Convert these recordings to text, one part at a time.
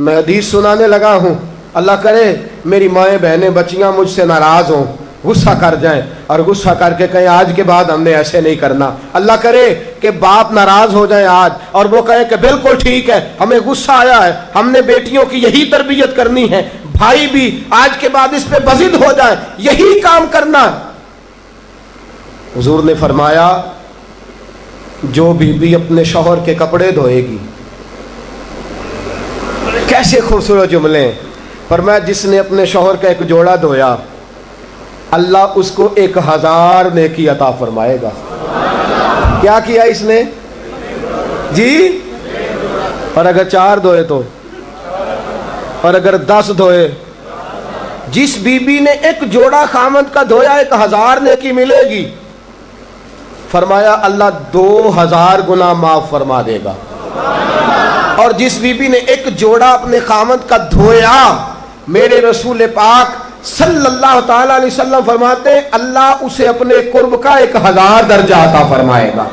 میں حدیث سنانے لگا ہوں، اللہ کرے میری مائیں بہنیں بچیاں مجھ سے ناراض ہوں، غصہ کر جائیں اور غصہ کر کے کہیں آج کے بعد ہم نے ایسے نہیں کرنا۔ اللہ کرے کہ باپ ناراض ہو جائیں آج اور وہ کہیں کہ بالکل ٹھیک ہے، ہمیں غصہ آیا ہے، ہم نے بیٹیوں کی یہی تربیت کرنی ہے، بھائی بھی آج کے بعد اس پہ بضد ہو جائے، یہی کام کرنا۔ حضور نے فرمایا جو بیوی اپنے شوہر کے کپڑے دھوئے گی، کیسے خوبصورت جملے ہیں، فرمایا جس نے اپنے شوہر کا ایک جوڑا دھویا اللہ اس کو 1000 نیکی عطا فرمائے گا۔ کیا کیا اس نے جی؟ اور اگر 4 دھوئے تو، اور اگر 10 دھوئے، جس بی بی نے ایک جوڑا خامد کا دھویا 1000 نیکی ملے گی۔ فرمایا اللہ 2000 گناہ معاف فرما دے گا۔ اور جس بی بی نے ایک جوڑا اپنے خامد کا دھویا، میرے رسول پاک صلی اللہ تعالی علیہ وسلم فرماتے ہیں اللہ اسے اپنے قرب کا 1000 درجہ عطا فرمائے گا۔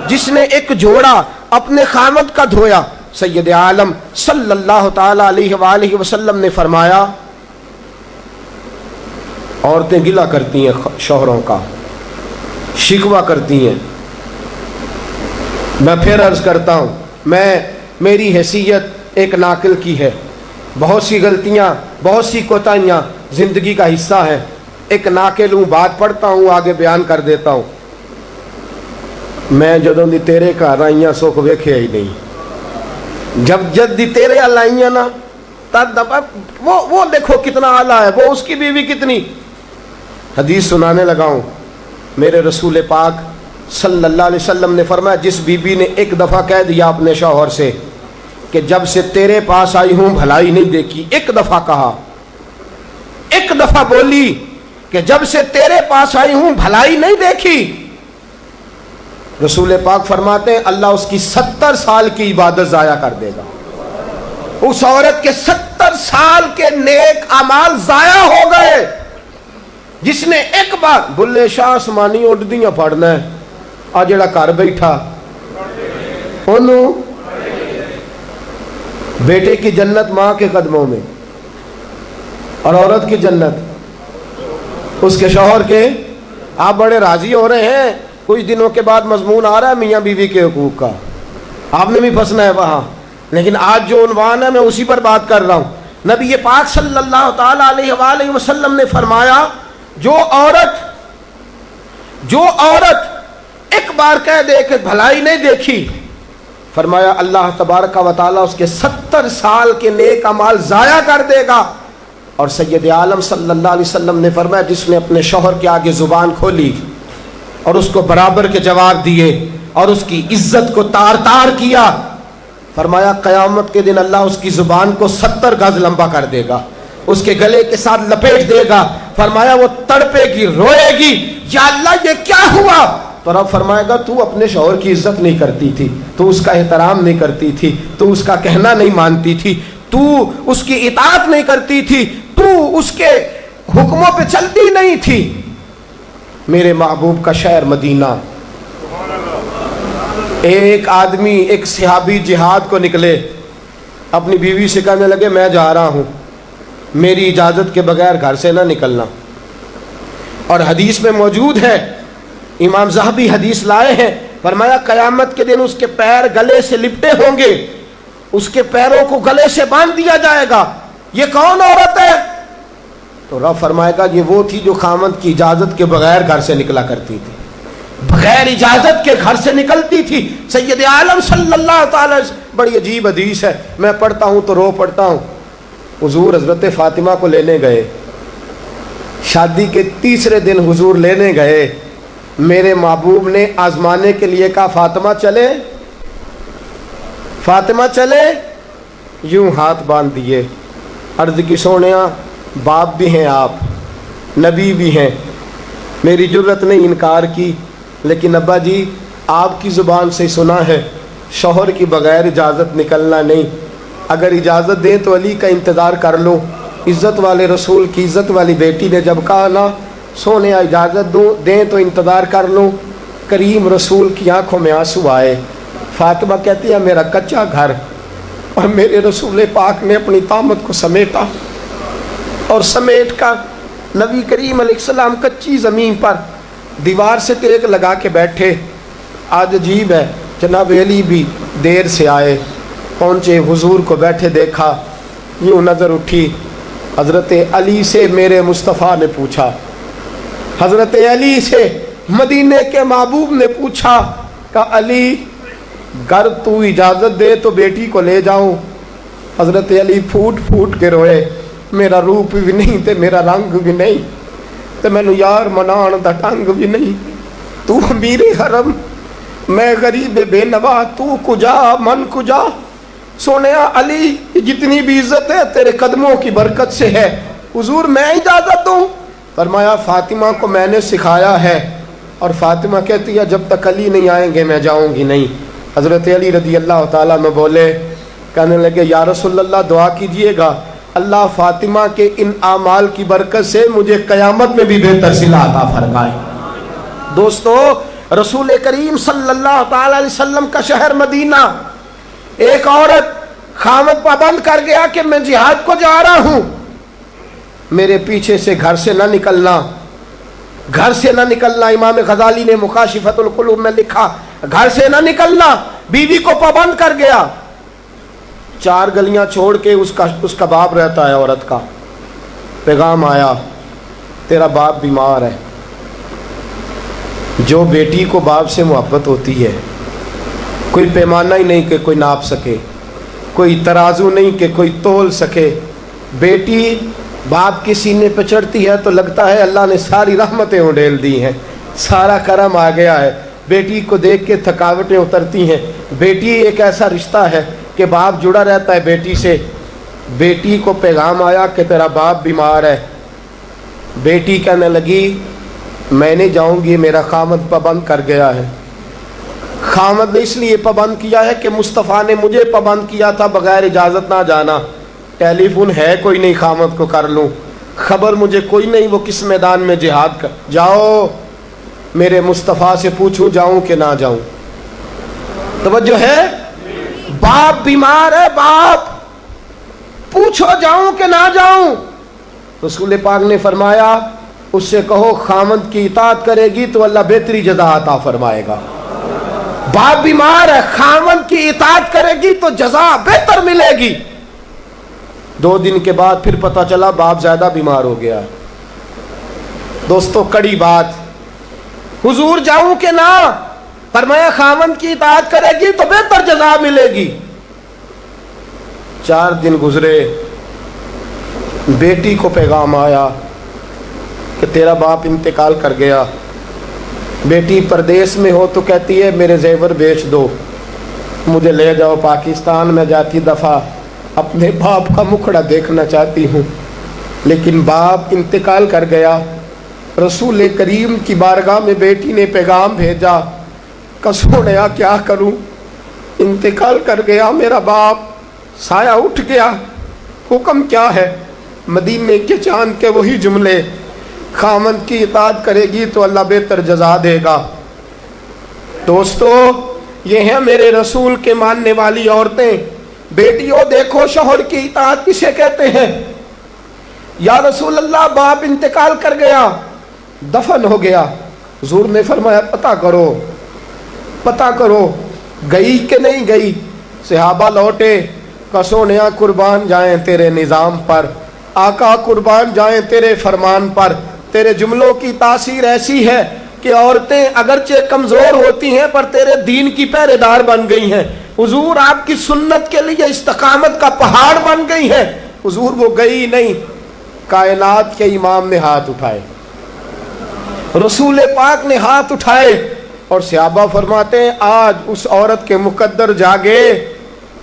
جس نے ایک جوڑا اپنے خامد کا دھویا، سید عالم صلی اللہ تعالی علیہ وآلہ وسلم نے فرمایا عورتیں گلہ کرتی ہیں شوہروں کا، شکوہ کرتی ہیں۔ میں پھر عرض کرتا ہوں، میری حیثیت ایک ناقل کی ہے، بہت سی غلطیاں، بہت سی کوتاہیاں زندگی کا حصہ ہے، ایک ناقل ہوں، بات پڑھتا ہوں آگے بیان کر دیتا ہوں۔ میں جدوں دی تیرے گھر آئیاں سکھ ویکھیا ہی نہیں، جب جد دی تیرے ال آئیاں نا تب وہ دیکھو کتنا اعلیٰ ہے، وہ اس کی بیوی کتنی۔ حدیث سنانے لگا ہوں، میرے رسول پاک صلی اللہ علیہ وسلم نے فرمایا جس بی بی نے ایک دفعہ کہہ دیا اپنے شوہر سے کہ جب سے تیرے پاس آئی ہوں بھلائی نہیں دیکھی، ایک دفعہ کہا، ایک دفعہ بولی کہ جب سے تیرے پاس آئی ہوں بھلائی نہیں دیکھی، رسول پاک فرماتے ہیں اللہ اس کی 70 سال کی عبادت ضائع کر دے گا۔ اس عورت کے 70 سال کے نیک اعمال ضائع ہو گئے، جس نے ایک بار بلے شاہ آسمانی اڈدیاں پڑھنا ہے، آ جڑا گھر بیٹھا انہوں بیٹے کی جنت ماں کے قدموں میں، اور عورت کی جنت اس کے شوہر کے۔ آپ بڑے راضی ہو رہے ہیں، کچھ دنوں کے بعد مضمون آ رہا ہے میاں بیوی کے حقوق کا، آپ نے بھی پھنسنا ہے وہاں، لیکن آج جو عنوان ہے میں اسی پر بات کر رہا ہوں۔ نبی پاک صلی اللہ تعالی علیہ وآلہ وسلم نے فرمایا جو عورت ایک بار کہہ دے کہ بھلائی نہیں دیکھی، فرمایا اللہ تبارک و تعالیٰ اس کے 70 سال کے نیک اعمال ضائع کر دے گا۔ اور سید عالم صلی اللہ علیہ وسلم نے فرمایا جس نے اپنے شوہر کے آگے زبان کھولی اور اس کو برابر کے جواب دیے اور اس کی عزت کو تار تار کیا، فرمایا قیامت کے دن اللہ اس کی زبان کو 70 گز لمبا کر دے گا، اس کے گلے کے ساتھ لپیٹ دے گا۔ فرمایا وہ تڑپے گی، روئے گی، یا اللہ یہ کیا ہوا؟ تو رب فرمائے گا تو اپنے شوہر کی عزت نہیں کرتی تھی، تو اس کا احترام نہیں کرتی تھی، تو اس کا کہنا نہیں مانتی تھی، تو اس کی اطاعت نہیں کرتی تھی، تو اس کے حکموں پہ چلتی نہیں تھی۔ میرے محبوب کا شہر مدینہ، ایک آدمی، ایک صحابی جہاد کو نکلے، اپنی بیوی سے کہنے لگے میں جا رہا ہوں، میری اجازت کے بغیر گھر سے نہ نکلنا۔ اور حدیث میں موجود ہے، امام ذہبی حدیث لائے ہیں، فرمایا قیامت کے دن اس کے پیر گلے سے لپٹے ہوں گے، اس کے پیروں کو گلے سے باندھ دیا جائے گا، یہ کون عورت ہے؟ تو رب فرمائے گا یہ وہ تھی جو خامد کی اجازت کے بغیر گھر سے نکلا کرتی تھی، بغیر اجازت کے گھر سے نکلتی تھی۔ سید عالم صلی اللہ تعالی، بڑی عجیب حدیث ہے، میں پڑھتا ہوں تو رو پڑھتا ہوں۔ حضور حضرت فاطمہ کو لینے گئے، شادی کے تیسرے دن حضور لینے گئے، میرے محبوب نے آزمانے کے لیے کہا فاطمہ چلے، فاطمہ چلے، یوں ہاتھ باندھ دیے، عرض کی سونیا باپ بھی ہیں آپ، نبی بھی ہیں، میری جرت نے انکار کی، لیکن ابا جی آپ کی زبان سے سنا ہے شوہر کی بغیر اجازت نکلنا نہیں، اگر اجازت دیں تو علی کا انتظار کر لو۔ عزت والے رسول کی عزت والی بیٹی نے جب کہا نا سونے اجازت دیں تو انتظار کر لوں، کریم رسول کی آنکھوں میں آنسو آئے۔ فاطمہ کہتی ہے میرا کچا گھر اور میرے رسول پاک نے اپنی طامت کو سمیٹا اور سمیٹ کر نبی کریم علیہ السلام کچی زمین پر دیوار سے ٹیک لگا کے بیٹھے. آج عجیب ہے، جناب علی بھی دیر سے آئے، پہنچے، حضور کو بیٹھے دیکھا، یوں نظر اٹھی. حضرت علی سے میرے مصطفیٰ نے پوچھا، حضرت علی سے مدینے کے محبوب نے پوچھا کہ علی گر تو اجازت دے تو بیٹی کو لے جاؤں. حضرت علی پھوٹ پھوٹ کے روئے، میرا روپ بھی نہیں تے میرا رنگ بھی نہیں تے مینوں یار منان دا ٹنگ بھی نہیں. تو امیر حرم، میں غریب بے نوا، تو کجا من کجا. سونیا علی جتنی بھی عزت ہے تیرے قدموں کی برکت سے ہے، حضور میں اجازت دوں؟ فرمایا فاطمہ کو میں نے سکھایا ہے. اور فاطمہ کہتی ہے جب تک علی نہیں آئیں گے میں جاؤں گی نہیں. حضرت علی رضی اللہ تعالیٰ میں بولے، کہنے لگے یا رسول اللہ دعا کیجئے گا اللہ فاطمہ کے ان اعمال کی برکت سے مجھے قیامت میں بھی بہتر صلہ عطا فرمائے. دوستو، رسول کریم صلی اللہ تعالی علیہ وسلم کا شہر مدینہ، ایک عورت خامد پابند کر گیا کہ میں جہاد کو جا رہا ہوں، میرے پیچھے سے گھر سے نہ نکلنا، گھر سے نہ نکلنا. امام غزالی نے مکاشفۃ القلوب میں لکھا گھر سے نہ نکلنا. بیوی کو پابند کر گیا. 4 گلیاں چھوڑ کے اس کا باپ رہتا ہے عورت کا. پیغام آیا تیرا باپ بیمار ہے. جو بیٹی کو باپ سے محبت ہوتی ہے کوئی پیمانہ ہی نہیں کہ کوئی ناپ سکے، کوئی ترازو نہیں کہ کوئی تول سکے. بیٹی باپ کے سینے پہ چڑھتی ہے تو لگتا ہے اللہ نے ساری رحمتیں اڈیل دی ہیں، سارا کرم آ گیا ہے. بیٹی کو دیکھ کے تھکاوٹیں اترتی ہیں. بیٹی ایک ایسا رشتہ ہے کہ باپ جڑا رہتا ہے بیٹی سے. بیٹی کو پیغام آیا کہ تیرا باپ بیمار ہے. بیٹی کہنے لگی میں نہیں جاؤں گی، میرا خامد پابند کر گیا ہے. خامد نے اس لیے پابند کیا ہے کہ مصطفیٰ نے مجھے پابند کیا تھا بغیر اجازت نہ جانا. ٹیلی فون ہے کوئی نہیں خامد کو کر لوں، خبر مجھے کوئی نہیں وہ کس میدان میں جہاد کر. جاؤ میرے مصطفیٰ سے پوچھوں جاؤں کہ نہ جاؤں. توجہ ہے، باپ بیمار ہے، باپ پوچھو جاؤں کہ نہ جاؤں. رسول پاک نے فرمایا اس سے کہو خامد کی اطاعت کرے گی تو اللہ بہتری جزا عطا فرمائے گا. باپ بیمار ہے، خامد کی اطاعت کرے گی تو جزا بہتر ملے گی. 2 دن کے بعد پھر پتہ چلا باپ زیادہ بیمار ہو گیا. دوستو کڑی بات، حضور جاؤں کہ نہ؟ فرمایا خامد کی اطاعت کرے گی تو بہتر جزا ملے گی. 4 دن گزرے، بیٹی کو پیغام آیا کہ تیرا باپ انتقال کر گیا. بیٹی پردیس میں ہو تو کہتی ہے میرے زیور بیچ دو، مجھے لے جاؤ پاکستان میں جاتی دفعہ اپنے باپ کا مکھڑا دیکھنا چاہتی ہوں. لیکن باپ انتقال کر گیا. رسول کریم کی بارگاہ میں بیٹی نے پیغام بھیجا کہ سونیا کیا کروں، انتقال کر گیا میرا باپ، سایہ اٹھ گیا، حکم کیا ہے؟ مدینے کے چاند کے وہی جملے، خامد کی اطاعت کرے گی تو اللہ بہتر جزا دے گا. دوستو یہ ہیں میرے رسول کے ماننے والی عورتیں. بیٹیوں دیکھو شوہر کی اطاعت کسے کہتے ہیں. یا رسول اللہ باپ انتقال کر گیا، دفن ہو گیا. حضور نے فرمایا پتہ کرو گئی کہ نہیں گئی. صحابہ لوٹے کہ سونیا قربان جائیں تیرے نظام پر، آقا قربان جائیں تیرے فرمان پر. تیرے جملوں کی تاثیر ایسی ہے کہ عورتیں اگرچہ کمزور ہوتی ہیں پر تیرے دین کی پہرے دار بن گئی ہیں. حضور آپ کی سنت کے لیے استقامت کا پہاڑ بن گئی ہیں. حضور وہ گئی نہیں. کائنات کے امام نے ہاتھ اٹھائے، رسول پاک نے ہاتھ اٹھائے اور صحابہ فرماتے ہیں آج اس عورت کے مقدر جاگے.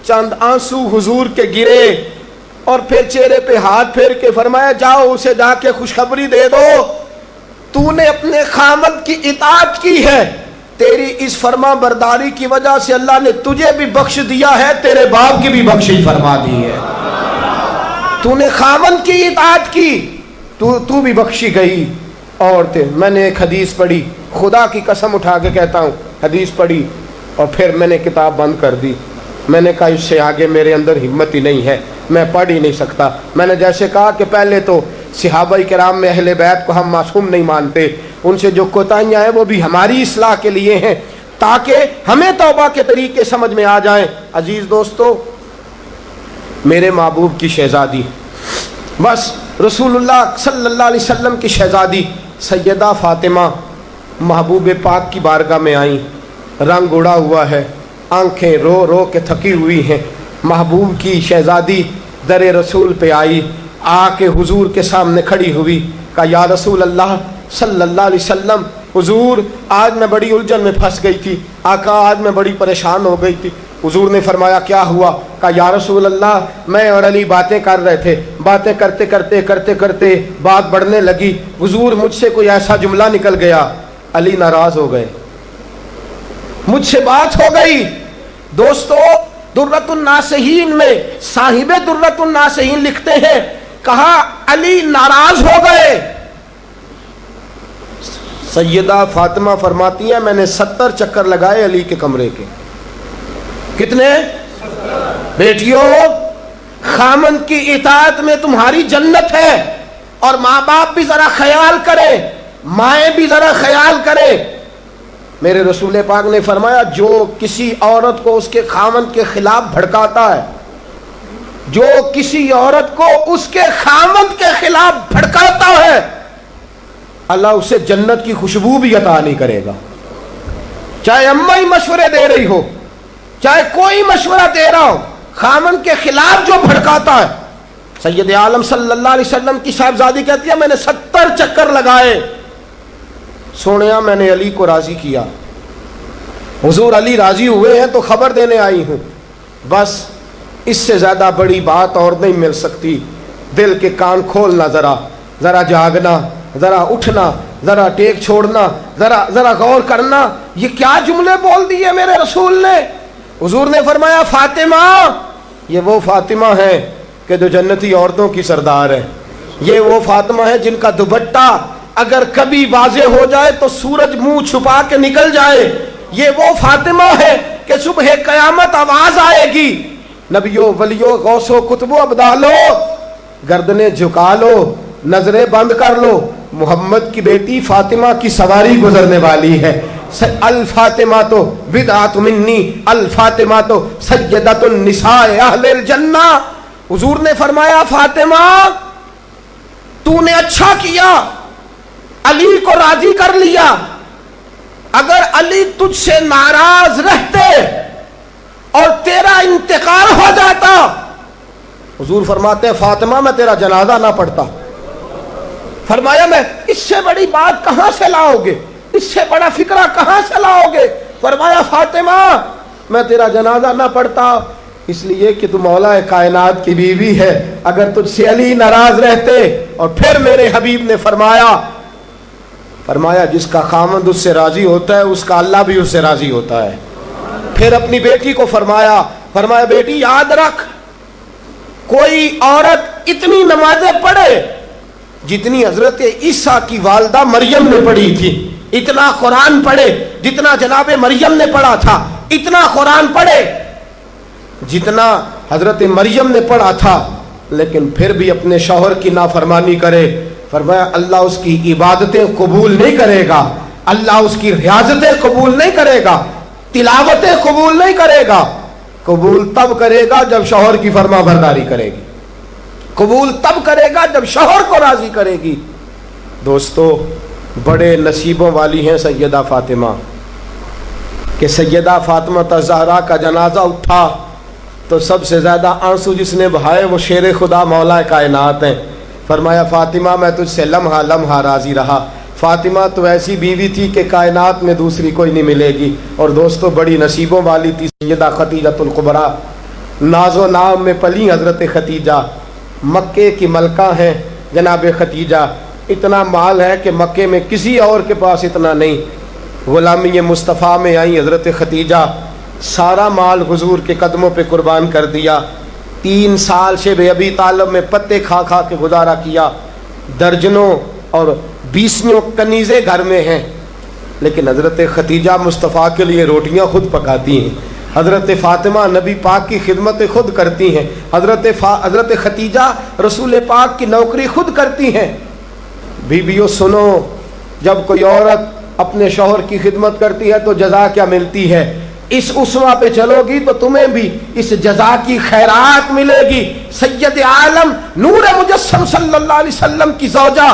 چند آنسو حضور کے گرے اور پھر چہرے پہ ہاتھ پھیر کے فرمایا جاؤ اسے جا کے خوشخبری دے دو، تو نے اپنے خامد کی اطاعت کی ہے، تیری اس فرما برداری کی وجہ سے اللہ نے تجھے بھی بخش دیا ہے، تیرے باپ کی بھی بخشش فرما دی ہے. تو نے خامد کی اطاعت کی تو بھی بخشی گئی. عورتیں، میں نے ایک حدیث پڑھی، خدا کی قسم اٹھا کے کہتا ہوں، حدیث پڑھی اور پھر میں نے کتاب بند کر دی. میں نے کہا اس سے آگے میرے اندر ہمت ہی نہیں ہے، میں پڑھ ہی نہیں سکتا۔ میں نے جیسے کہا کہ پہلے تو صحابہ کرام میں اہل بیت کو ہم معصوم نہیں مانتے، ان سے جو کوتاہیاں ہیں وہ بھی ہماری اصلاح کے لیے ہیں تاکہ ہمیں توبہ کے طریقے سمجھ میں آ جائیں۔ عزیز دوستو، میرے محبوب کی شہزادی، بس رسول اللہ صلی اللہ علیہ وسلم کی شہزادی سیدہ فاطمہ محبوب پاک کی بارگاہ میں آئیں، رنگ اڑا ہوا ہے، آنکھیں رو رو کے تھکی ہوئی ہیں۔ محبوب کی شہزادی در رسول پہ آئی، آ کے حضور کے سامنے کھڑی ہوئی، کہا یا رسول اللہ صلی اللہ علیہ وسلم، حضور آج میں بڑی الجھن میں پھنس گئی تھی، آقا آج میں بڑی پریشان ہو گئی تھی۔ حضور نے فرمایا کیا ہوا؟ کہا یا رسول اللہ میں اور علی باتیں کر رہے تھے، باتیں کرتے کرتے بات بڑھنے لگی، حضور مجھ سے کوئی ایسا جملہ نکل گیا، علی ناراض ہو گئے، مجھ سے بات ہو گئی۔ دوستو درۃ الناصحین میں صاحب درۃ الناصحین لکھتے ہیں، کہا علی ناراض ہو گئے۔ سیدہ فاطمہ فرماتی ہیں میں نے 70 چکر لگائے علی کے کمرے کے۔ کتنے؟ بیٹیوں، خامند کی اطاعت میں تمہاری جنت ہے، اور ماں باپ بھی ذرا خیال کریں، مائیں بھی ذرا خیال کریں۔ میرے رسول پاک نے فرمایا جو کسی عورت کو اس کے خامند کے خلاف بھڑکاتا ہے، جو کسی عورت کو اس کے خامند کے خلاف بھڑکاتا ہے، اللہ اسے جنت کی خوشبو بھی عطا نہیں کرے گا۔ چاہے اماں ہی مشورے دے رہی ہو، چاہے کوئی مشورہ دے رہا ہو، خامند کے خلاف جو بھڑکاتا ہے۔ سید عالم صلی اللہ علیہ وسلم کی صاحبزادی کہتی ہے میں نے 70 چکر لگائے، سونیا میں نے علی کو راضی کیا، حضور علی راضی ہوئے ہیں تو خبر دینے آئی ہوں، بس اس سے زیادہ بڑی بات اور نہیں مل سکتی۔ دل کے کان کھولنا، ذرا جاگنا، ذرا اٹھنا، ذرا ٹیک چھوڑنا، ذرا غور کرنا، یہ کیا جملے بول دیے میرے رسول نے۔ حضور نے فرمایا فاطمہ، یہ وہ فاطمہ ہے کہ جو جنتی عورتوں کی سردار ہے، یہ وہ فاطمہ ہے جن کا دوپٹہ اگر کبھی واضح ہو جائے تو سورج منہ چھپا کے نکل جائے، یہ وہ فاطمہ ہے کہ صبح قیامت آواز آئے گی، نبیوں ولیوں غوثوں کتبوں ابدالو گردنیں جھکا لو، نظریں بند کر لو، محمد کی بیٹی فاطمہ کی سواری گزرنے والی ہے۔ الفاطمہ تو بدعت منی، الفاطمہ تو سیدۃ النساء اہل الجنہ۔ حضور نے فرمایا فاطمہ تو نے اچھا کیا، علی کو راضی کر لیا، اگر علی تجھ سے ناراض رہتے اور تیرا انتقال ہو جاتا، حضور فرماتے ہیں فاطمہ میں تیرا جنازہ نہ پڑھتا۔ فرمایا میں اس سے بڑی بات کہاں سے لاؤ گے، اس سے بڑا فکرہ کہاں سے لاؤ گے؟ فرمایا فاطمہ میں تیرا جنازہ نہ پڑھتا اس لیے کہ تو مولا کائنات کی بیوی ہے، اگر تجھ سے علی ناراض رہتے۔ اور پھر میرے حبیب نے فرمایا جس کا خامند اس سے راضی ہوتا ہے اس کا اللہ بھی اس سے راضی ہوتا ہے۔ پھر اپنی بیٹی کو فرمایا بیٹی یاد رکھ، کوئی عورت اتنی نمازیں پڑھے جتنی حضرت عیسیٰ کی والدہ مریم نے پڑھی تھی، اتنا قرآن پڑھے جتنا جناب مریم نے پڑھا تھا، اتنا قرآن پڑھے جتنا حضرت مریم نے پڑھا تھا، لیکن پھر بھی اپنے شوہر کی نافرمانی کرے، فرمایا اللہ اس کی عبادتیں قبول نہیں کرے گا، اللہ اس کی ریاضتیں قبول نہیں کرے گا، تلاوتیں قبول نہیں کرے گا۔ قبول تب کرے گا جب شوہر کی فرما برداری کرے گی، قبول تب کرے گا جب شوہر کو راضی کرے گی۔ دوستو بڑے نصیبوں والی ہیں سیدہ فاطمہ کہ سیدہ فاطمہ الزہرا کا جنازہ اٹھا تو سب سے زیادہ آنسو جس نے بہائے وہ شیر خدا مولا کائنات ہیں۔ فرمایا فاطمہ میں تجھ سے لمحہ لمحہ راضی رہا، فاطمہ تو ایسی بیوی تھی کہ کائنات میں دوسری کوئی نہیں ملے گی۔ اور دوستو بڑی نصیبوں والی تھی سیدہ خدیجہ الکبریٰ، ناز و نام میں پلی حضرت خدیجہ، مکے کی ملکہ ہیں جناب خدیجہ، اتنا مال ہے کہ مکے میں کسی اور کے پاس اتنا نہیں۔ غلامی مصطفیٰ میں آئی حضرت خدیجہ، سارا مال حضور کے قدموں پہ قربان کر دیا، 3 سال شیب ابی طالب میں پتے کھا کھا کے گزارا کیا، درجنوں اور 20 کنیزیں گھر میں ہیں، لیکن حضرت خدیجہ مصطفیٰ کے لیے روٹیاں خود پکاتی ہیں، حضرت فاطمہ نبی پاک کی خدمت خود کرتی ہیں، حضرت خدیجہ رسول پاک کی نوکری خود کرتی ہیں۔ بیویوں سنو، جب کوئی عورت اپنے شوہر کی خدمت کرتی ہے تو جزا کیا ملتی ہے؟ اس اسوہ پہ چلو گی تو تمہیں بھی اس جزا کی خیرات ملے گی۔ سید عالم نور مجسم صلی اللہ علیہ وسلم کی زوجہ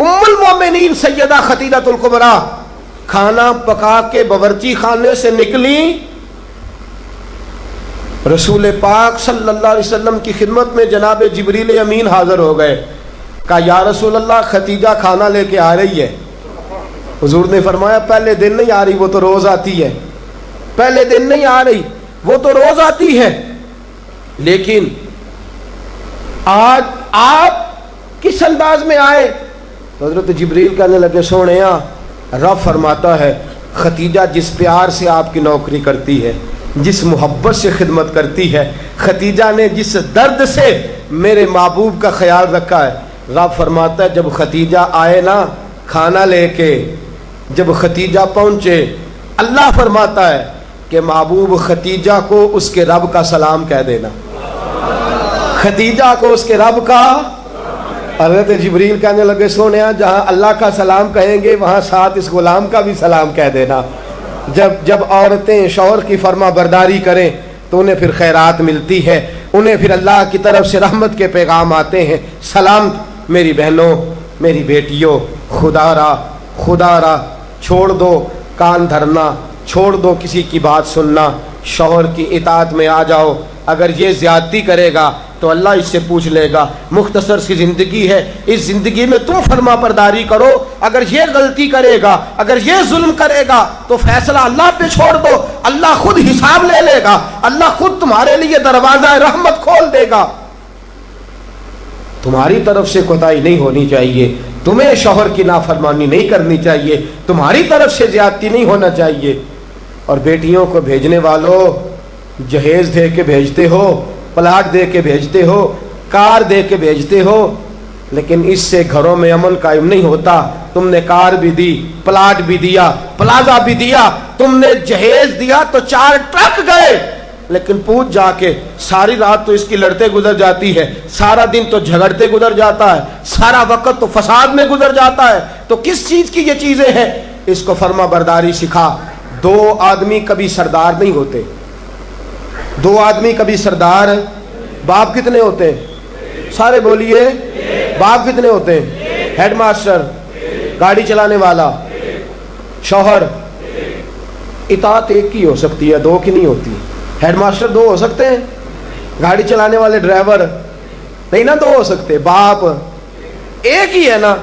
ام المومنین سیدہ خدیجہ الکبریٰ کھانا پکا کے باورچی خانے سے نکلی، رسول پاک صلی اللہ علیہ وسلم کی خدمت میں جناب جبریل امین حاضر ہو گئے۔ کہا یا رسول اللہ خدیجہ کھانا لے کے آ رہی ہے۔ حضور نے فرمایا پہلے دن نہیں آ رہی، وہ تو روز آتی ہے۔ پہلے دن نہیں آ رہی، وہ تو روز آتی ہے، لیکن آج آپ کس انداز میں آئے؟ حضرت جبریل کہنے لگے سونیا، رب فرماتا ہے خدیجہ جس پیار سے آپ کی نوکری کرتی ہے، جس محبت سے خدمت کرتی ہے، خدیجہ نے جس درد سے میرے محبوب کا خیال رکھا ہے، رب فرماتا ہے جب خدیجہ آئے نا کھانا لے کے، جب خدیجہ پہنچے، اللہ فرماتا ہے کہ محبوب خدیجہ کو اس کے رب کا سلام کہہ دینا، خدیجہ کو اس کے رب کا۔ حضرت جبریل کہنے لگے سونیا جہاں اللہ کا سلام کہیں گے وہاں ساتھ اس غلام کا بھی سلام کہہ دینا۔ جب عورتیں شوہر کی فرما برداری کریں تو انہیں پھر خیرات ملتی ہے، انہیں پھر اللہ کی طرف سے رحمت کے پیغام آتے ہیں۔ سلام میری بہنوں، میری بیٹیوں، خدا را چھوڑ دو کان دھرنا، چھوڑ دو کسی کی بات سننا، شوہر کی اطاعت میں آ جاؤ۔ اگر یہ زیادتی کرے گا تو اللہ اس سے پوچھ لے گا۔ مختصر سی زندگی ہے، اس زندگی میں تم فرما برداری کرو۔ اگر یہ غلطی کرے گا، اگر یہ ظلم کرے گا تو فیصلہ اللہ پہ چھوڑ دو، اللہ خود حساب لے لے گا، اللہ خود تمہارے لیے دروازہ رحمت کھول دے گا۔ تمہاری طرف سے کوتاہی نہیں ہونی چاہیے، تمہیں شوہر کی نافرمانی نہیں کرنی چاہیے، تمہاری طرف سے زیادتی نہیں ہونا چاہیے۔ اور بیٹیوں کو بھیجنے والوں، جہیز دے کے بھیجتے ہو، پلاٹ دے کے بھیجتے ہو، کار دے کے بھیجتے ہو، لیکن اس سے گھروں میں امن قائم نہیں ہوتا۔ تم نے کار بھی دی، پلاٹ بھی دیا، پلازا بھی دیا، تم نے جہیز دیا تو 4 ٹرک گئے، لیکن پوچھ جا کے ساری رات تو اس کی لڑتے گزر جاتی ہے، سارا دن تو جھگڑتے گزر جاتا ہے، سارا وقت تو فساد میں گزر جاتا ہے، تو کس چیز کی یہ چیزیں ہیں؟ اس کو فرما برداری سکھا۔ 2 آدمی کبھی سردار نہیں ہوتے، 2 آدمی کبھی سردار۔ باپ کتنے ہوتے ہیں؟ سارے بولیے، باپ کتنے ہوتے ہیں؟ ہیڈ ماسٹر، گاڑی چلانے والا، شوہر۔ اطاعت ایک کی ہو سکتی ہے، 2 کی نہیں ہوتی۔ ہیڈ ماسٹر 2 ہو سکتے ہیں، گاڑی چلانے والے ڈرائیور نہیں نا 2 ہو سکتے، باپ ایک ہی ہے نا،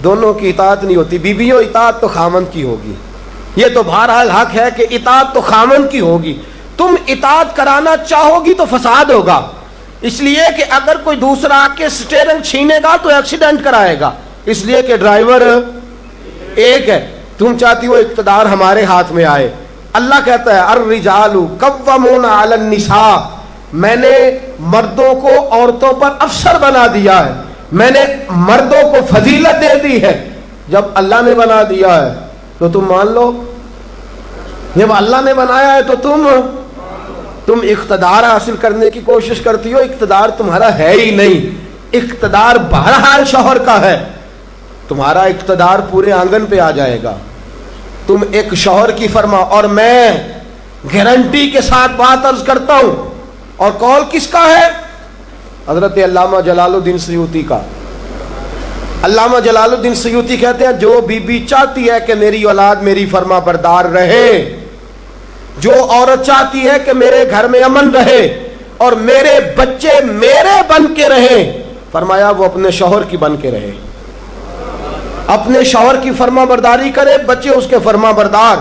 دونوں کی اطاعت نہیں ہوتی۔ بیویوں اطاعت تو خامند کی ہوگی، یہ تو بہرحال حق ہے کہ اطاعت تو خامند کی ہوگی۔ تم اطاعت کرانا چاہو گی تو فساد ہوگا، اس لیے کہ اگر کوئی دوسرا آ کے سٹیئرنگ چھینے گا تو ایکسیڈنٹ کرائے گا، اس لیے کہ ڈرائیور ایک ہے۔ تم چاہتی ہو اقتدار ہمارے ہاتھ میں آئے، اللہ کہتا ہے الرجال قوامون علی النساء، میں نے مردوں کو عورتوں پر افسر بنا دیا ہے، میں نے مردوں کو فضیلت دے دی ہے۔ جب اللہ نے بنا دیا ہے تو تم مان لو، جب اللہ نے بنایا ہے تو تم اقتدار حاصل کرنے کی کوشش کرتی ہو، اقتدار تمہارا ہے ہی نہیں، اقتدار بہرحال شوہر کا ہے، تمہارا اقتدار پورے آنگن پہ آ جائے گا۔ تم ایک شوہر کی فرما، اور میں گارنٹی کے ساتھ بات عرض کرتا ہوں، اور قول کس کا ہے؟ حضرت علامہ جلال الدین سیوطی کا۔ علامہ جلال الدین سیوطی کہتے ہیں جو بی چاہتی ہے کہ میری اولاد میری فرما بردار رہے، جو عورت چاہتی ہے کہ میرے گھر میں امن رہے اور میرے بچے میرے بن کے رہیں، فرمایا وہ اپنے شوہر کی بن کے رہے، اپنے شوہر کی فرما برداری کرے، بچے اس کے فرما بردار۔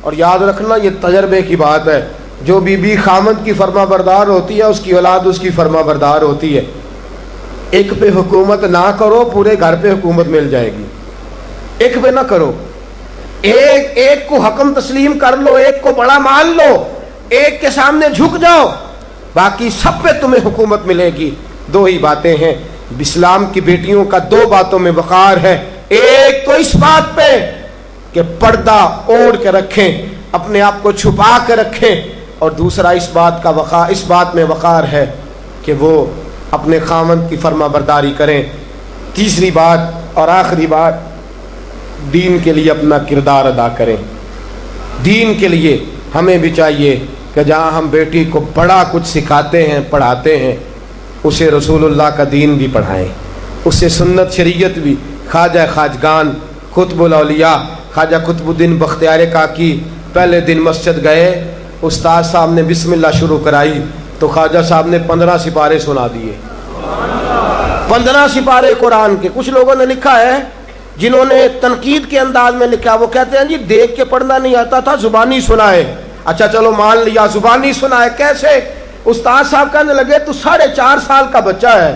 اور یاد رکھنا یہ تجربے کی بات ہے، جو بی خامند کی فرما بردار ہوتی ہے اس کی اولاد اس کی فرما بردار ہوتی ہے۔ ایک پہ حکومت نہ کرو، پورے گھر پہ حکومت مل جائے گی۔ ایک پہ نہ کرو، ایک کو حکم تسلیم کر لو، ایک کو بڑا مان لو، ایک کے سامنے جھک جاؤ، باقی سب پہ تمہیں حکومت ملے گی۔ 2 ہی باتیں ہیں اسلام کی بیٹیوں کا، 2 باتوں میں وقار ہے۔ ایک تو اس بات پہ کہ پردہ اوڑھ کے رکھیں، اپنے آپ کو چھپا کے رکھیں، اور دوسرا اس بات میں وقار ہے کہ وہ اپنے خاوند کی فرما برداری کریں. تیسری بات اور آخری بات، دین کے لیے اپنا کردار ادا کریں. دین کے لیے ہمیں بھی چاہیے کہ جہاں ہم بیٹی کو بڑا کچھ سکھاتے ہیں پڑھاتے ہیں، اسے رسول اللہ کا دین بھی پڑھائیں، اسے سنت شریعت بھی. خواجہ خواجگان قطب الاولیاء خواجہ قطب الدین بختیار کاکی پہلے دن مسجد گئے، استاد صاحب نے بسم اللہ شروع کرائی تو خواجہ صاحب نے 15 سپارے سنا دیے. 15 سپارے قرآن کے. کچھ لوگوں نے لکھا ہے جنہوں نے تنقید کے انداز میں لکھا، وہ کہتے ہیں جی دیکھ کے پڑھنا نہیں آتا تھا، زبانی سنائے. اچھا چلو مان لیا زبانی سنائے. کیسے؟ استاد صاحب کہنے لگے تو 4.5 سال کا بچہ ہے،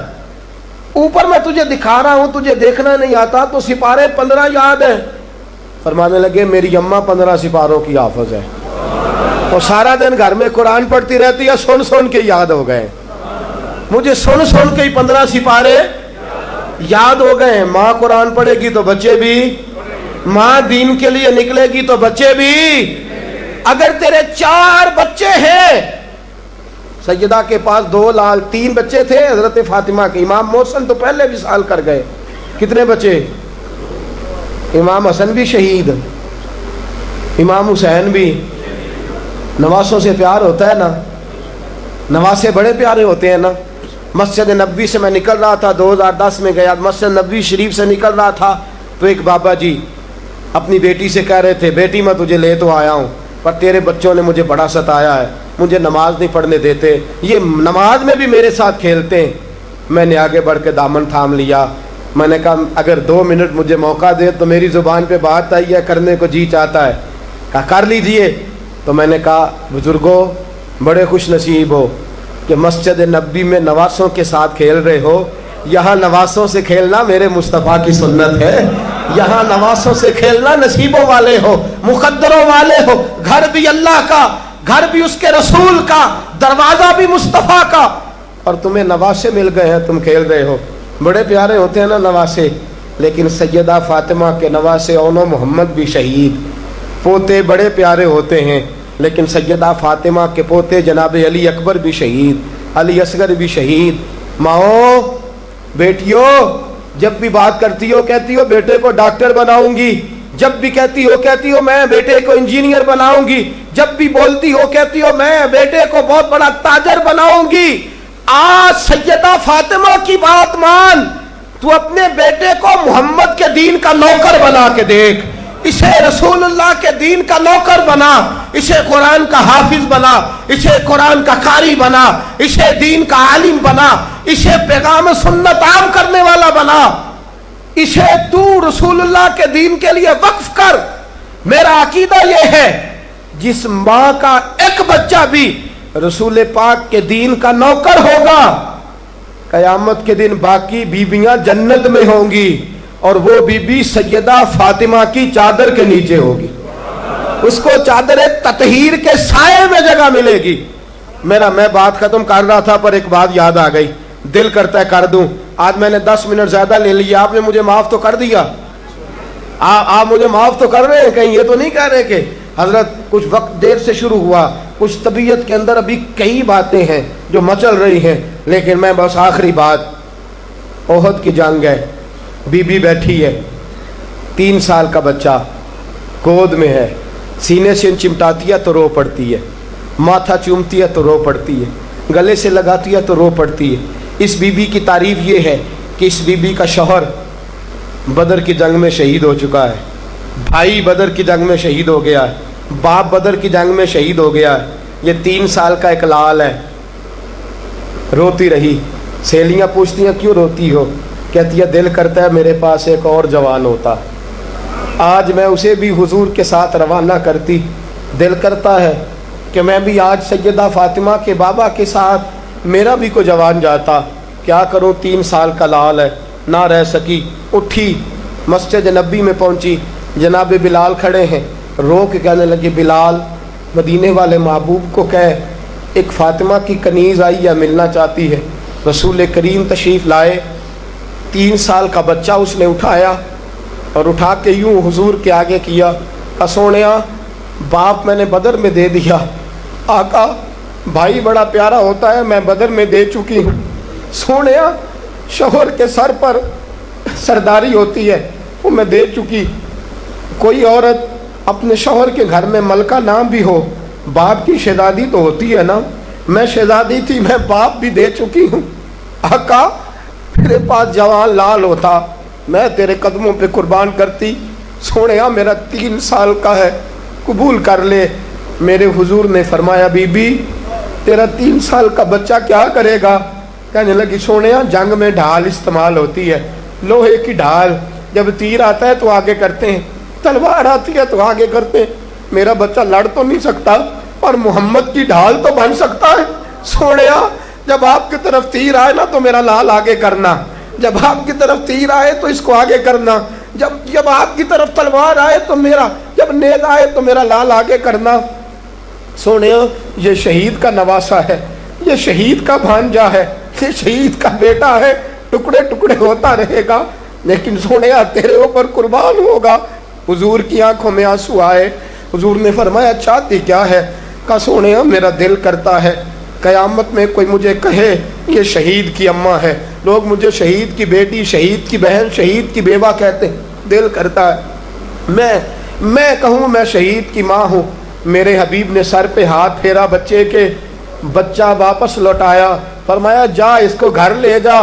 اوپر میں تجھے دکھا رہا ہوں، تجھے دیکھنا نہیں آتا تو سپارے 15 یاد ہیں. فرمانے لگے میری اماں 15 سپاروں کی حافظ ہے، تو سارا دن گھر میں قرآن پڑھتی رہتی ہے، سن سن کے یاد ہو گئے. مجھے سن سن کے ہی 15 سپارے یاد ہو گئے. ماں قرآن پڑھے گی تو بچے بھی، ماں دین کے لیے نکلے گی تو بچے بھی. اگر تیرے 4 بچے ہیں، سیدہ کے پاس 2 لال 3 بچے تھے حضرت فاطمہ کے. امام محسن تو پہلے وصال کر گئے. کتنے بچے؟ امام حسن بھی شہید، امام حسین بھی. نواسوں سے پیار ہوتا ہے نا، نواسے بڑے پیارے ہوتے ہیں نا. مسجد نبوی سے میں نکل رہا تھا، 2010 میں گیا، مسجد نبوی شریف سے نکل رہا تھا تو ایک بابا جی اپنی بیٹی سے کہہ رہے تھے بیٹی میں تجھے لے تو آیا ہوں پر تیرے بچوں نے مجھے بڑا ستایا ہے، مجھے نماز نہیں پڑھنے دیتے، یہ نماز میں بھی میرے ساتھ کھیلتے ہیں. میں نے آگے بڑھ کے دامن تھام لیا. میں نے کہا اگر 2 منٹ مجھے موقع دے تو میری زبان پہ بات آئی ہے، کرنے کو جی چاہتا ہے. کہا کر لیجئے. تو میں نے کہا بزرگوں بڑے خوش نصیب ہو کہ مسجد نبوی میں نواسوں کے ساتھ کھیل رہے ہو. یہاں نواسوں سے کھیلنا میرے مصطفیٰ کی سنت ہے. یہاں نواسوں سے کھیلنا نصیبوں والے ہو، مقدروں والے ہو. گھر بھی اللہ کا، گھر بھی اس کے رسول کا، دروازہ بھی مصطفیٰ کا، اور تمہیں نواسے مل گئے ہیں، تم کھیل رہے ہو. بڑے پیارے ہوتے ہیں نا نواسے. لیکن سیدہ فاطمہ کے نواسے اونو محمد بھی شہید. پوتے بڑے پیارے ہوتے ہیں لیکن سیدہ فاطمہ کے پوتے جناب علی اکبر بھی شہید، علی اصغر بھی شہید. ماؤں بیٹیوں جب بھی بات کرتی ہو کہتی ہو بیٹے کو ڈاکٹر بناؤں گی، جب بھی کہتی ہو میں بیٹے کو انجینئر بناؤں گی، جب بھی بولتی ہو کہتی ہو میں بیٹے کو بہت بڑا تاجر بناؤں گی. آج سیدہ فاطمہ کی بات مان، تو اپنے بیٹے کو محمد کے دین کا نوکر بنا کے دیکھ، اسے رسول اللہ کے دین کا نوکر بنا، اسے قرآن کا حافظ بنا، اسے قرآن کا قاری بنا، اسے دین کا عالم بنا، اسے پیغام سنت عام کرنے والا بنا، اسے تو رسول اللہ کے دین کے لیے وقف کر. میرا عقیدہ یہ ہے جس ماں کا ایک بچہ بھی رسول پاک کے دین کا نوکر ہوگا، قیامت کے دن باقی بیویاں جنت میں ہوں گی اور وہ بی بی سیدہ فاطمہ کی چادر کے نیچے ہوگی. اس کو چادر تطہیر کے سائے میں جگہ ملے گی. میں بات ختم کر رہا تھا پر ایک بات یاد آ گئی، دل کرتا ہے کر دوں. آج میں نے 10 منٹ زیادہ لے لیا، آپ نے مجھے معاف تو کر دیا، آپ مجھے معاف تو کر رہے ہیں، کہیں یہ تو نہیں کہہ رہے کہ حضرت کچھ وقت دیر سے شروع ہوا، کچھ طبیعت کے اندر ابھی کئی باتیں ہیں جو مچل رہی ہیں. لیکن میں بس آخری بات، احد کی جنگ ہے، بی بی بیٹھی ہے، 3 سال کا بچہ گود میں ہے، سینے سے چمٹاتی ہے تو رو پڑتی ہے، ماتھا چومتی ہے تو رو پڑتی ہے، گلے سے لگاتی ہے تو رو پڑتی ہے. اس بی بی کی تعریف یہ ہے کہ اس بی بی کا شوہر بدر کی جنگ میں شہید ہو چکا ہے، بھائی بدر کی جنگ میں شہید ہو گیا ہے، باپ بدر کی جنگ میں شہید ہو گیا ہے. یہ 3 سال کا ایک لال ہے. روتی رہی. سہیلیاں پوچھتی ہیں کیوں روتی ہو؟ کہتی ہے دل کرتا ہے میرے پاس ایک اور جوان ہوتا، آج میں اسے بھی حضور کے ساتھ روانہ کرتی. دل کرتا ہے کہ میں بھی آج سیدہ فاطمہ کے بابا کے ساتھ میرا بھی کوئی جوان جاتا. کیا کروں، 3 سال کا لال ہے. نہ رہ سکی، اٹھی مسجد نبی میں پہنچی. جناب بلال کھڑے ہیں، رو کے کہنے لگے بلال مدینے والے محبوب کو کہے ایک فاطمہ کی کنیز آئی ہے، ملنا چاہتی ہے. رسول کریم تشریف لائے. 3 سال کا بچہ اس نے اٹھایا اور اٹھا کے یوں حضور کے آگے کیا، سونیا باپ میں نے بدر میں دے دیا، آقا بھائی بڑا پیارا ہوتا ہے، میں بدر میں دے چکی ہوں۔ سونیا شوہر کے سر پر سرداری ہوتی ہے، وہ میں دے چکی۔ کوئی عورت اپنے شوہر کے گھر میں ملکہ نام بھی ہو، باپ کی شہزادی تو ہوتی ہے نا، میں شہزادی تھی، میں باپ بھی دے چکی ہوں۔ آقا میرے پاس جوان لال ہوتا، میں تیرے قدموں پہ قربان کرتی۔ سونیا میرا 3 سال کا ہے، قبول کر لے۔ میرے حضور نے فرمایا بی بی تیرا 3 سال کا بچہ کیا کرے گا؟ کہنے لگی سونیا جنگ میں ڈھال استعمال ہوتی ہے، لوہے کی ڈھال، جب تیر آتا ہے تو آگے کرتے ہیں، تلوار آتی ہے تو آگے کرتے ہیں، میرا بچہ لڑ تو نہیں سکتا اور محمد کی ڈھال تو بن سکتا ہے۔ سونیا جب آپ کی طرف تیر آئے نا تو میرا لال آگے کرنا، جب آپ کی طرف تیر آئے تو اس کو آگے کرنا، جب آپ کی طرف تلوار آئے تو میرا، جب نیز آئے تو میرا لال آگے کرنا۔ سونیا یہ شہید کا نواسا ہے، یہ شہید کا بھانجا ہے، یہ شہید کا بیٹا ہے، ٹکڑے ٹکڑے ہوتا رہے گا لیکن سونیا تیرے اوپر قربان ہوگا۔ حضور کی آنکھوں میں آنسو آئے۔ حضور نے فرمایا چاہتی کیا ہے؟ کہا سونیا میرا دل کرتا ہے قیامت میں کوئی مجھے کہے یہ شہید کی اماں ہے، لوگ مجھے شہید کی بیٹی، شہید کی بہن، شہید کی بیوہ کہتے ہیں، دل کرتا ہے میں کہوں میں شہید کی ماں ہوں۔ میرے حبیب نے سر پہ ہاتھ پھیرا بچے کے، بچہ واپس لوٹایا، فرمایا جا اس کو گھر لے جا،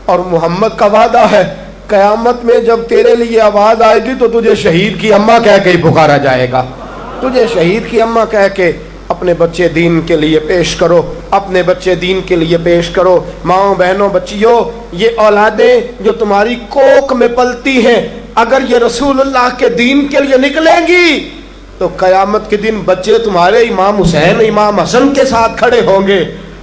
اور محمد کا وعدہ ہے قیامت میں جب تیرے لیے آواز آئے گی تو تجھے شہید کی اماں کہہ کے ہی پکارا جائے گا، تجھے شہید کی اماں کہہ کے اپنے بچے دین کے لیے پیش کرو، اپنے بچے دین کے لیے پیش کرو۔ ماؤں بہنوں بچیوں، یہ اولادیں جو تمہاری کوکھ میں پلتی ہیں اگر یہ رسول اللہ کے دین کے لیے نکلیں گی تو قیامت کے دن بچے تمہارے امام حسین امام حسن کے ساتھ کھڑے ہوں گے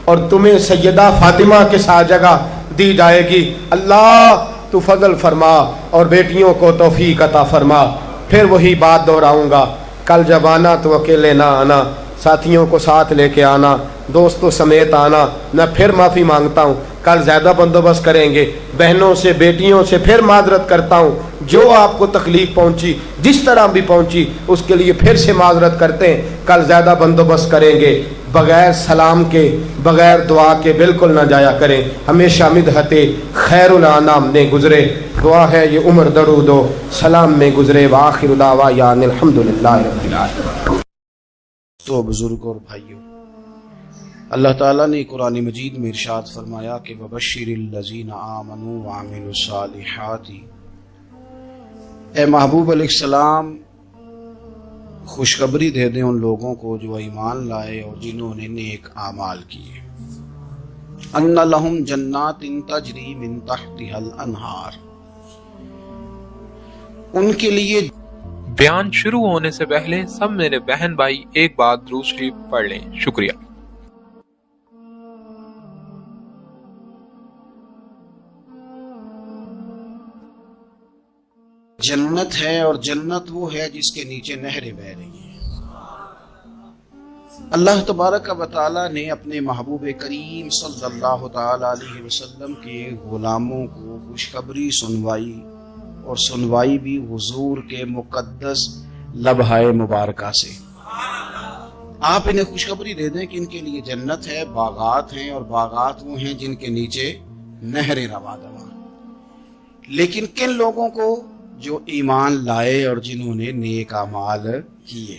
اور تمہیں سیدہ فاطمہ کے ساتھ جگہ دی جائے گی۔ اللہ تو فضل فرما اور بیٹیوں کو توفیق عطا فرما۔ پھر وہی بات دہراؤں گا، کل جب آنا تو اکیلے نہ آنا، ساتھیوں کو ساتھ لے کے آنا، دوستوں سمیت آنا۔ میں پھر معافی مانگتا ہوں، کل زیادہ بندوبست کریں گے، بہنوں سے بیٹیوں سے پھر معذرت کرتا ہوں، جو آپ کو تکلیف پہنچی جس طرح بھی پہنچی اس کے لیے پھر سے معذرت کرتے ہیں، کل زیادہ بندوبست کریں گے۔ بغیر سلام کے بغیر دعا کے بالکل نہ جایا کریں، ہمیشہ مدحت خیر الانام نے گزرے، دعا ہے یہ عمر درود و سلام میں گزرے۔ وآخر دعوانا الحمدللہ رب العالمین۔ تو بزرگ اور بھائیوں، اللہ تعالیٰ نے قرآن مجید میں ارشاد فرمایا کہ وَبَشِّرِ الَّذِينَ آمَنُوا وَعَمِلُوا الصَّالِحَاتِ، اے محبوب علیہ السلام خوشخبری دے دیں ان لوگوں کو جو ایمان لائے اور جنہوں نے نیک اعمال کیے، ان لہم جنات تجری من تحتها الانہار، ان کے لیے۔ بیان شروع ہونے سے پہلے سب میرے بہن بھائی ایک بار درود شریف پڑھ لیں، شکریہ۔ جنت ہے اور جنت وہ ہے جس کے نیچے نہریں بہہ رہی ہیں۔ اللہ تبارک و تعالی نے اپنے محبوب کریم صلی اللہ تعالی علیہ وسلم کے غلاموں کو خوشخبری سنوائی، اور سنوائی بھی حضور کے مقدس لبھائے مبارکہ سے۔ آپ انہیں خوشخبری دے دیں کہ ان کے لیے جنت ہے، باغات ہیں، اور باغات وہ ہیں جن کے نیچے نہریں رواں دواں۔ لیکن کن لوگوں کو؟ جو ایمان لائے اور جنہوں نے نیک اعمال کیے۔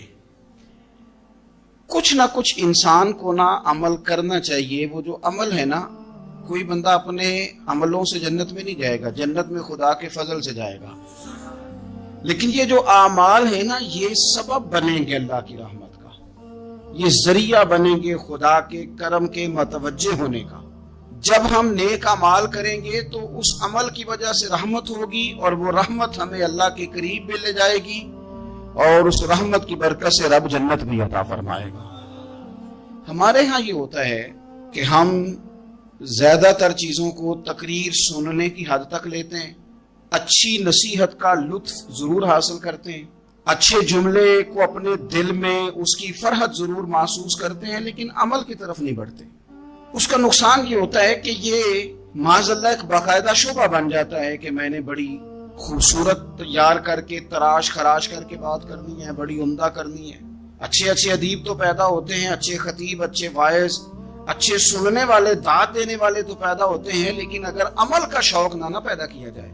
کچھ نہ کچھ انسان کو نہ عمل کرنا چاہیے۔ وہ جو عمل ہے نا، کوئی بندہ اپنے عملوں سے جنت میں نہیں جائے گا، جنت میں خدا کے فضل سے جائے گا، لیکن یہ جو اعمال ہے نا، یہ سبب بنیں گے اللہ کی رحمت کا، یہ ذریعہ بنیں گے خدا کے کرم کے متوجہ ہونے کا۔ جب ہم نیک اعمال کریں گے تو اس عمل کی وجہ سے رحمت ہوگی، اور وہ رحمت ہمیں اللہ کے قریب بھی لے جائے گی، اور اس رحمت کی برکت سے رب جنت بھی عطا فرمائے گا۔ ہمارے ہاں یہ ہوتا ہے کہ ہم زیادہ تر چیزوں کو تقریر سننے کی حد تک لیتے ہیں، اچھی نصیحت کا لطف ضرور حاصل کرتے ہیں، اچھے جملے کو اپنے دل میں اس کی فرحت ضرور محسوس کرتے ہیں، لیکن عمل کی طرف نہیں بڑھتے۔ اس کا نقصان یہ ہوتا ہے کہ یہ معاذ اللہ ایک باقاعدہ شعبہ بن جاتا ہے کہ میں نے بڑی خوبصورت تیار کر کے تراش خراش کر کے بات کرنی ہے، بڑی عمدہ کرنی ہے، اچھے اچھے ادیب تو پیدا ہوتے ہیں، اچھے خطیب، اچھے واعظ، اچھے سننے والے، داد دینے والے تو پیدا ہوتے ہیں، لیکن اگر عمل کا شوق نہ پیدا کیا جائے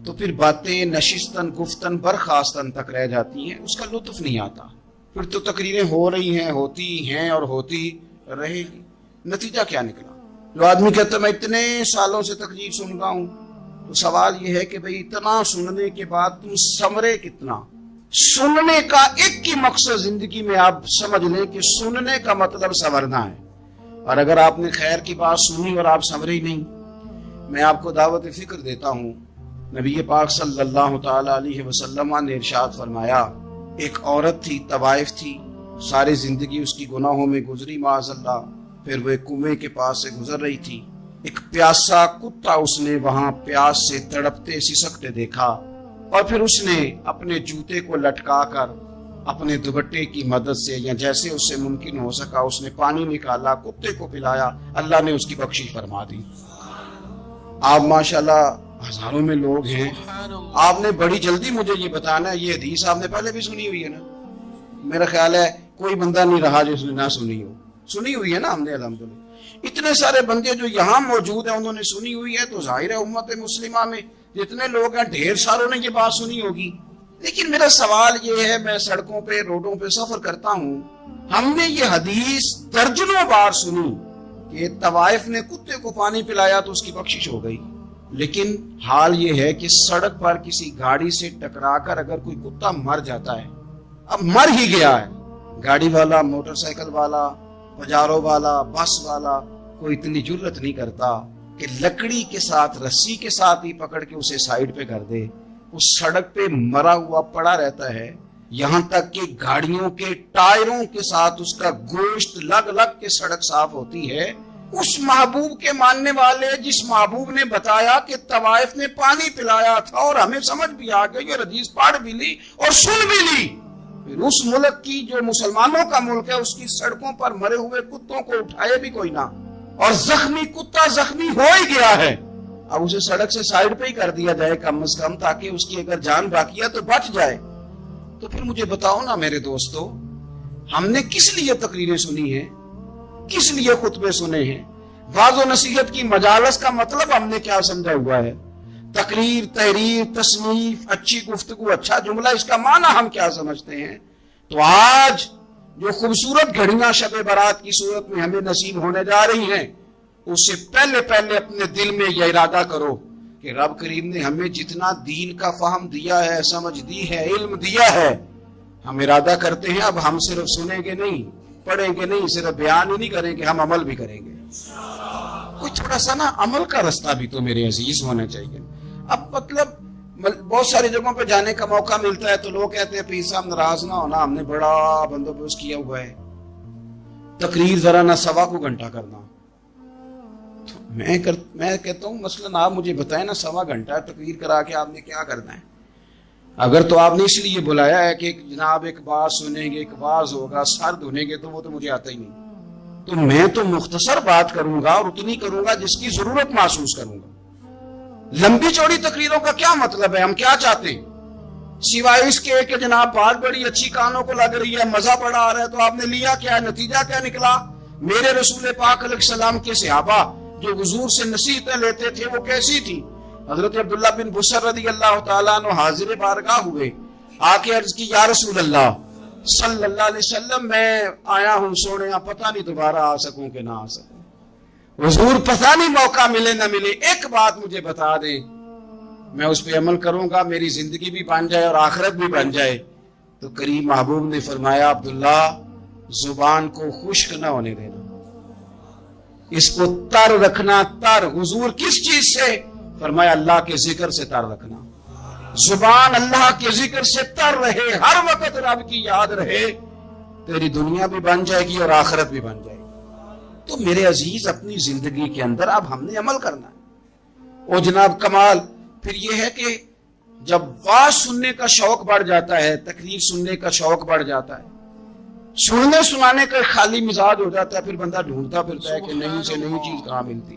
تو پھر باتیں نشستن گفتن برخاستن تک رہ جاتی ہیں، اس کا لطف نہیں آتا. پھر تو تقریریں ہو رہی ہیں، ہوتی ہیں اور ہوتی رہے گی. نتیجہ کیا نکلا؟ جو آدمی کہتا ہے میں اتنے سالوں سے تقریر سن رہا ہوں، تو سوال یہ ہے کہ بھئی اتنا سننے کے بعد تم سمرے کتنا؟ سننے کا ایک ہی مقصد زندگی میں آپ سمجھ لیں کہ سننے کا مطلب سنورنا ہے. اور اگر آپ نے خیر کی بات سنی اور آپ سنورے ہی نہیں، میں آپ کو دعوت فکر دیتا ہوں. نبی پاک صلی اللہ تعالی علیہ وسلم نے ارشاد فرمایا، ایک عورت تھی، طوائف تھی، ساری زندگی اس کی گناہوں میں گزری معاذ اللہ. پھر وہ ایک کنویں کے پاس سے گزر رہی تھی، ایک پیاسا کتا اس نے وہاں پیاس سے تڑپتے سسکتے دیکھا، اور پھر اس نے اپنے جوتے کو لٹکا کر اپنے دوپٹے کی مدد سے یا جیسے اس سے ممکن ہو سکا اس نے پانی نکالا، کتے کو پلایا، اللہ نے اس کی بخشش فرما دی. آپ ماشاءاللہ ہزاروں میں لوگ ہیں، آپ نے بڑی جلدی مجھے یہ بتانا ہے یہ حدیث آپ نے پہلے بھی سنی ہوئی ہے نا؟ میرا خیال ہے کوئی بندہ نہیں رہا جو اس نے نہ سنی ہو. سنی ہوئی ہے نا ہم نے الحمدللہ. اتنے سارے بندے جو یہاں موجود ہیں انہوں نے سنی ہوئی ہے، تو ظاہر ہے امت مسلمہ میں جتنے لوگ ہیں ڈھیر ساروں نے یہ بات سنی ہوگی. لیکن میرا سوال یہ ہے، میں سڑکوں پہ روڈوں پہ سفر کرتا ہوں، ہم نے یہ حدیث درجنوں بار سنی کہ طوائف نے کتے کو پانی پلایا تو اس کی بخشش ہو گئی. لیکن حال یہ ہے کہ سڑک پر کسی گاڑی سے ٹکرا کر اگر کوئی کتا مر جاتا ہے، اب مر ہی گیا ہے، گاڑی والا، موٹر سائیکل والا، پجارو والا، بس والا کوئی اتنی جرت نہیں کرتا کہ لکڑی کے ساتھ، رسی کے ساتھ ہی پکڑ کے اسے سائیڈ پہ کر دے. اس سڑک پہ مرا ہوا پڑا رہتا ہے، یہاں تک کہ گاڑیوں کے ٹائروں کے ساتھ اس کا گوشت لگ لگ کے سڑک صاف ہوتی ہے. اس محبوب کے ماننے والے جس محبوب نے بتایا کہ طوائف نے پانی پلایا تھا اور ہمیں سمجھ بھی آ گئی اور حدیث پڑھ بھی لی اور سن بھی لی، پھر اس ملک کی جو مسلمانوں کا ملک ہے اس کی سڑکوں پر مرے ہوئے کتوں کو اٹھائے بھی کوئی نہ، اور زخمی کتا زخمی ہو ہی گیا ہے، اب اسے سڑک سے سائیڈ پہ ہی کر دیا جائے کم از کم، تاکہ اس کی اگر جان باقی ہے تو بچ جائے. تو پھر مجھے بتاؤ نا میرے دوستو، ہم نے کس لیے تقریریں سنی ہیں؟ کس لیے خطبے سنے ہیں؟ واعظ و نصیحت کی مجالس کا مطلب ہم نے کیا سمجھا ہوا ہے؟ تقریر، تحریر، تصنیف، اچھی گفتگو، اچھا جملہ، اس کا معنی ہم کیا سمجھتے ہیں؟ تو آج جو خوبصورت گھڑیاں شب برات کی صورت میں ہمیں نصیب ہونے جا رہی ہیں، اس سے پہلے اپنے دل میں یہ ارادہ کرو کہ رب کریم نے ہمیں جتنا دین کا فہم دیا ہے، سمجھ دی ہے، علم دیا ہے، ہم ارادہ کرتے ہیں اب ہم صرف سنیں گے نہیں، پڑھیں گے نہیں، صرف بیان ہی نہیں کریں گے، ہم عمل بھی کریں گے. کوئی تھوڑا سا نا عمل کا رستہ بھی تو میرے عزیز ہونا چاہیے. اب مطلب بہت ساری جگہوں پہ جانے کا موقع ملتا ہے تو لوگ کہتے ہیں پیر صاحب ناراض نہ ہونا، ہم نے بڑا بندوبست کیا ہوا ہے، تقریر ذرا نہ 1.25 گھنٹہ کرنا. تو میں کہتا ہوں مثلاً آپ مجھے بتائیں نا 1.25 گھنٹہ تقریر کرا کے آپ نے کیا کرنا ہے؟ اگر تو آپ نے اس لیے بلایا ہے کہ جناب ایک بات سنیں گے، ایک واز ہوگا، سر دھونے گے، تو وہ تو مجھے آتا ہی نہیں. تو میں تو مختصر بات کروں گا اور اتنی کروں گا جس کی ضرورت محسوس کروں گا. لمبی چوڑی تقریروں کا کیا مطلب ہے؟ ہم کیا چاہتے ہیں سوائے اس کے کہ جناب بات بڑی اچھی کانوں کو لگ رہی ہے، مزہ بڑا آ رہا ہے، تو آپ نے لیا کیا ہے؟ نتیجہ کیا نکلا؟ میرے رسول پاک علیہ السلام کے صحابہ جو حضور سے نصیحتیں لیتے تھے وہ کیسی تھی؟ حضرت عبداللہ بن بسر رضی اللہ تعالیٰ عنہ حاضر بارگاہ ہوئے، آ کے عرض کی یا رسول اللہ صلی اللہ علیہ وسلم، میں آیا ہوں سونے، پتہ نہیں دوبارہ آ سکوں کہ نہ آ سکوں. حضور پتہ نہیں موقع ملے نہ ملے، ایک بات مجھے بتا دیں، میں اس پہ عمل کروں گا، میری زندگی بھی بن جائے اور آخرت بھی بن جائے. تو کریم محبوب نے فرمایا عبداللہ زبان کو خشک نہ ہونے دینا، اس کو تر رکھنا. تر حضور کس چیز سے؟ فرمایا اللہ کے ذکر سے تر رکھنا. زبان اللہ کے ذکر سے تر رہے، ہر وقت رب کی یاد رہے، تیری دنیا بھی بن جائے گی اور آخرت بھی بن جائے گی. تو میرے عزیز اپنی زندگی کے اندر اب ہم نے عمل کرنا ہے. اور جناب کمال پھر یہ ہے کہ جب واز سننے کا شوق بڑھ جاتا ہے، تقریر سننے کا شوق بڑھ جاتا ہے، سننے سنانے کا خالی مزاج ہو جاتا ہے، پھر بندہ ڈھونڈتا پھرتا ہے کہ نئی سے نئی چیز کہاں ملتی،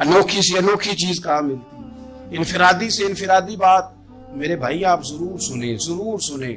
انوکھی سے انوکھی چیز کہاں ملتی، انفرادی سے انفرادی بات. میرے بھائی آپ ضرور سنیں، ضرور سنیں.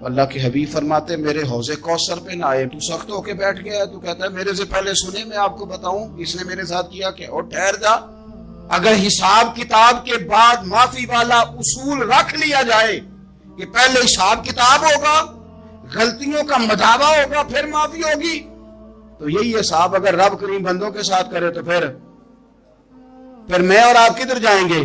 اللہ کے حبیب فرماتے میرے حوض کوثر پہ نہ آئے، تو سخت ہو کے بیٹھ گیا ہے، تو کہتا ہے میرے سے پہلے سنے، میں آپ کو بتاؤں اس نے میرے ساتھ کیا کیا، اور ٹھہر جا، اگر حساب کتاب کے بعد معافی والا اصول رکھ لیا جائے کہ پہلے حساب کتاب ہوگا، غلطیوں کا مداوع ہوگا، پھر معافی ہوگی، تو یہی حساب اگر رب کریم بندوں کے ساتھ کرے تو پھر میں اور آپ کدھر جائیں گے؟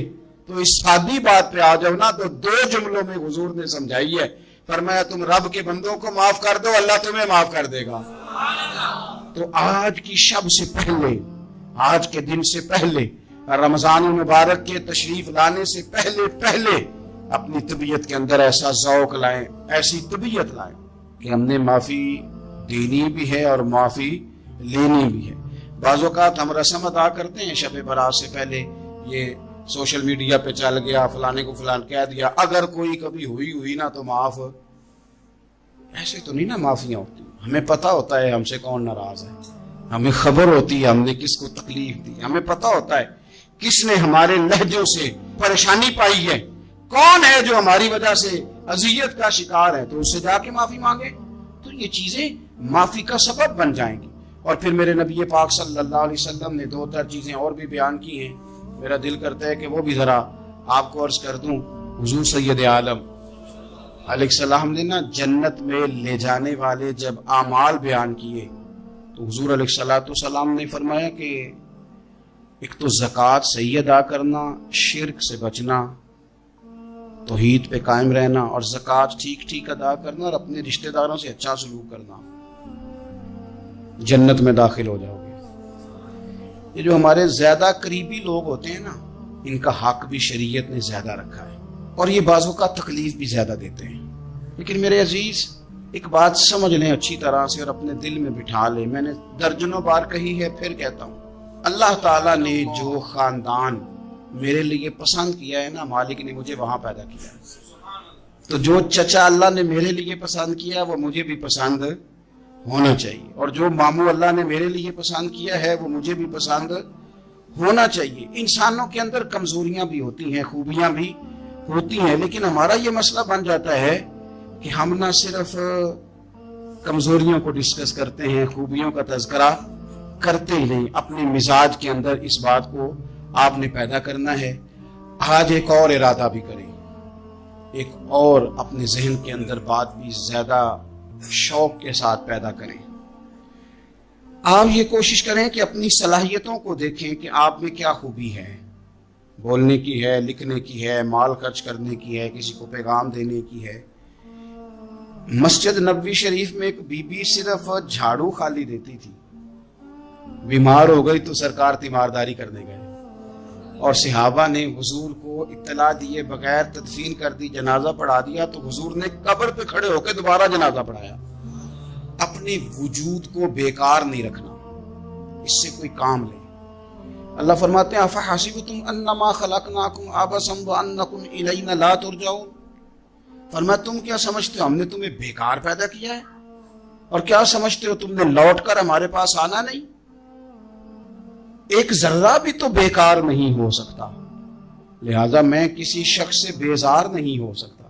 تو اس سادی بات پہ آ جاؤ نا، تو 2 جملوں میں حضور نے سمجھائی ہے، فرمایا تم رب کے بندوں کو معاف کر دو، اللہ تمہیں معاف کر دے گا۔ تو آج کی شب سے پہلے، آج کے دن سے پہلے، رمضان المبارک کے تشریف لانے سے پہلے اپنی طبیعت کے اندر ایسا ذوق لائیں، ایسی طبیعت لائیں کہ ہم نے معافی دینی بھی ہے اور معافی لینی بھی ہے۔ بعض اوقات ہم رسم ادا کرتے ہیں شب برات سے پہلے، یہ سوشل میڈیا پہ چل گیا، فلانے کو فلان کہہ دیا، اگر کوئی کبھی ہوئی نا تو معاف، ایسے تو نہیں نا معافیاں ہوتی۔ ہمیں پتا ہوتا ہے ہم سے کون ناراض ہے، ہمیں خبر ہوتی ہے ہم نے کس کو تکلیف دی، ہمیں پتا ہوتا ہے کس نے ہمارے لہجوں سے پریشانی پائی ہے، کون ہے جو ہماری وجہ سے اذیت کا شکار ہے، تو اس سے جا کے معافی مانگے، تو یہ چیزیں معافی کا سبب بن جائیں گی۔ اور پھر میرے نبی پاک صلی اللہ علیہ وسلم نے 2-4 چیزیں اور بھی بیان کی ہیں، میرا دل کرتا ہے کہ وہ بھی ذرا آپ کو عرض کر دوں۔ حضور سید عالم علیہ السلام نے نا جنت میں لے جانے والے جب اعمال بیان کیے تو حضور علیہ السلام نے فرمایا کہ ایک تو زکوٰۃ صحیح ادا کرنا، شرک سے بچنا، توحید پہ قائم رہنا، اور زکوٰۃ ٹھیک ادا کرنا، اور اپنے رشتہ داروں سے اچھا سلوک کرنا، جنت میں داخل ہو جاؤ گے۔ یہ جو ہمارے زیادہ قریبی لوگ ہوتے ہیں نا، ان کا حق بھی شریعت نے زیادہ رکھا ہے، اور یہ بعضوں کا تکلیف بھی زیادہ دیتے ہیں۔ لیکن میرے عزیز ایک بات سمجھ لیں اچھی طرح سے اور اپنے دل میں بٹھا لیں، میں نے درجنوں بار کہی ہے، پھر کہتا ہوں، اللہ تعالیٰ نے جو خاندان میرے لیے پسند کیا ہے نا، مالک نے مجھے وہاں پیدا کیا ہے، تو جو چچا اللہ نے میرے لیے پسند کیا وہ مجھے بھی پسند ہونا چاہیے، اور جو ماموں اللہ نے میرے لیے پسند کیا ہے وہ مجھے بھی پسند ہونا چاہیے۔ انسانوں کے اندر کمزوریاں بھی ہوتی ہیں، خوبیاں بھی ہوتی ہیں، لیکن ہمارا یہ مسئلہ بن جاتا ہے کہ ہم نہ صرف کمزوریوں کو ڈسکس کرتے ہیں، خوبیوں کا تذکرہ کرتے ہی نہیں۔ اپنے مزاج کے اندر اس بات کو آپ نے پیدا کرنا ہے۔ آج ایک اور ارادہ بھی کریں، ایک اور اپنے ذہن کے اندر بات بھی زیادہ شوق کے ساتھ پیدا کریں۔ آپ یہ کوشش کریں کہ اپنی صلاحیتوں کو دیکھیں کہ آپ میں کیا خوبی ہے، بولنے کی ہے، لکھنے کی ہے، مال خرچ کرنے کی ہے، کسی کو پیغام دینے کی ہے۔ مسجد نبوی شریف میں ایک بی بی صرف جھاڑو خالی دیتی تھی، بیمار ہو گئی تو سرکار تیمارداری کرنے گئے، اور صحابہ نے حضور کو اطلاع دیے بغیر تدفین کر دی، جنازہ پڑھا دیا، تو حضور نے قبر پہ کھڑے ہو کے دوبارہ جنازہ پڑھایا۔ اپنے وجود کو بیکار نہیں رکھنا، اس سے کوئی کام لے۔ اللہ فرماتے ہیں افحسبتم انما خلقناکم عبثا وانکم الینا لا ترجعون، فرمایا تم کیا سمجھتے ہو ہم نے تمہیں بیکار پیدا کیا ہے، اور کیا سمجھتے ہو تم نے لوٹ کر ہمارے پاس آنا نہیں؟ ایک ذرہ بھی تو بیکار نہیں ہو سکتا، لہذا میں کسی شخص سے بیزار نہیں ہو سکتا۔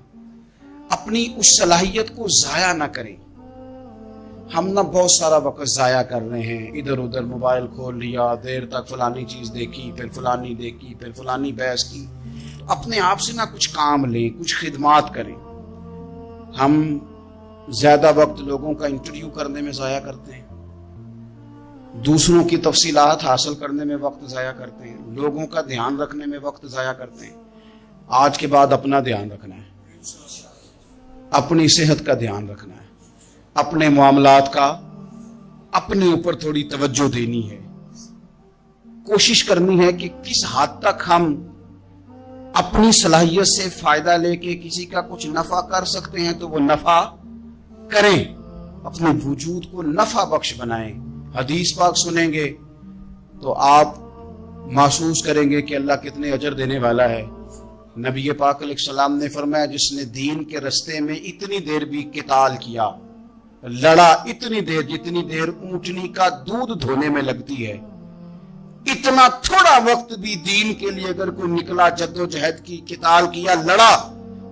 اپنی اس صلاحیت کو ضائع نہ کریں۔ ہم نہ بہت سارا وقت ضائع کر رہے ہیں، ادھر ادھر موبائل کھول لیا، دیر تک فلانی چیز دیکھی، پھر فلانی دیکھی، پھر فلانی بحث کی۔ اپنے آپ سے نہ کچھ کام لیں، کچھ خدمات کریں۔ ہم زیادہ وقت لوگوں کا انٹرویو کرنے میں ضائع کرتے ہیں، دوسروں کی تفصیلات حاصل کرنے میں وقت ضائع کرتے ہیں، لوگوں کا دھیان رکھنے میں وقت ضائع کرتے ہیں۔ آج کے بعد اپنا دھیان رکھنا ہے، اپنی صحت کا دھیان رکھنا ہے، اپنے معاملات کا اپنے اوپر تھوڑی توجہ دینی ہے، کوشش کرنی ہے کہ کس حد تک ہم اپنی صلاحیت سے فائدہ لے کے کسی کا کچھ نفع کر سکتے ہیں تو وہ نفع کریں، اپنے وجود کو نفع بخش بنائیں۔ حدیث پاک سنیں گے تو آپ محسوس کریں گے کہ اللہ کتنے اجر دینے والا ہے۔ نبی پاک علیہ السلام نے فرمایا جس نے دین کے رستے میں اتنی دیر بھی قتال کیا، لڑا اتنی دیر جتنی دیر اونٹنی کا دودھ دھونے میں لگتی ہے، اتنا تھوڑا وقت بھی دین کے لیے اگر کوئی نکلا، جد و جہد کی، قتال کیا، لڑا،